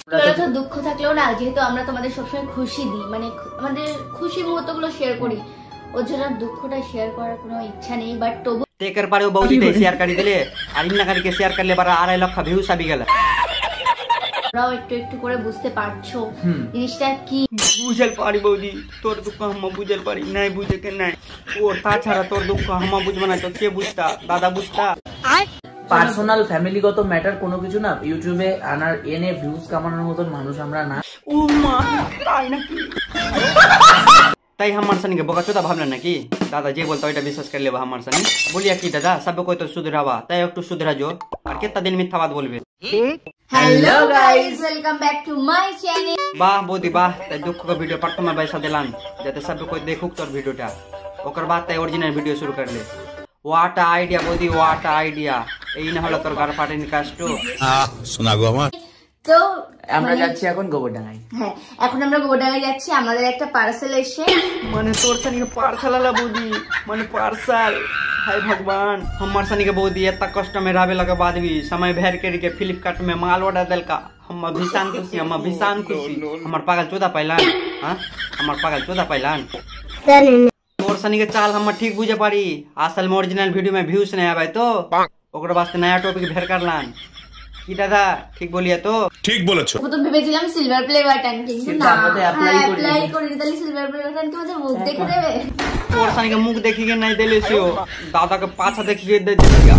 তো দুঃখ থাকলেও না, যেহেতু আমরা তোমাদের সবসময় খুশি দিই, মানে আমাদের খুশি মুহূর্তগুলো শেয়ার করি, ওর জন্য দুঃখটা শেয়ার করার কোনো ইচ্ছা নেই। বাট তবু টেকের পারেও বৌদিতে শেয়ার করে দিলে আর ইন্নাকারীকে শেয়ার করলে 2.5 লাখ ভিউজ আবি গেল। তোরাও একটু একটু করে বুঝতে পারছো জিনিসটা কি। বুঝল পারি বৌদি, তোর দুঃখ হাম্মা বুঝল পারি, নাই বুঝে কে নাই ওর। তাছাড়া তোর দুঃখ হাম্মা বুঝবে না তো কে বুঝতা? দাদা বুঝতা। পার্সোনাল ফ্যামিলিগত ম্যাটার কোনো কিছু না ইউটিউবে আনার এনে ভিউজ কামানোর মতন মানুষ আমরা না। ও মা, তাই নাকি? তাই हमार सनी के बोका चोदा भावना ना की दादा जे बोलता ओइटा विश्वास कर लेबा हमार सनी। बोलिया की दादा सब कोई तो सुधरावा, ताई एकटू सुधरा जो। और कितना दिन मिथ्या बात बोलबे। Hello guys, welcome back to my channel. वाह बोदी वाह, ताई दुख का वीडियो प्रथम बैसा दिलान जाते सब कोई देखुक तोर वीडियोटा, ओकर बाद ताई ओरिजिनल वीडियो शुरू कर ले। व्हाट आइडिया बोदी, व्हाट आइडिया। এই না হলো তোর গার ফাটেনি কাষ্ট। শোনা গো আমার। তো আমরা যাচ্ছি এখন গোবরডাঙ্গায়। হ্যাঁ, এখন আমরা গোবরডাঙ্গায় যাচ্ছি। আমাদের একটা পার্সেল এসে, মানে তোর सनी के पार्सल आला बोदी, माने पार्सल। हाय भगवान, हमार सनी के बोदी इतना कष्ट में रहबे लगे बाद भी समय भर के फ्लिपकार्ट में माल ऑर्डर देल का। हम भीषण खुशी, हम भीषण खुशी। हमार पागल चोदा पैलान, हां हमार पागल चोदा पैलान। तोर सनी के चाल हम ठीक बुझे पारी। असल में ओरिजिनल वीडियो में व्यूज नहीं आवे तो ओकरा वास्ते नया टॉपिक भेर करलान কি দাদা ঠিক বলিয়া তো? ঠিক বলেছো। প্রথম ভেবেছিলাম সিলভার প্লে বাটন, কিন্তু না, অ্যাপ্লাই করে দিলে সিলভার প্লে বাটন কি আমাদের মুখ দেখে দেবে? তোর सनी के मुख देखिए नहीं देले से दादा के पाछा देखिए दे देगा।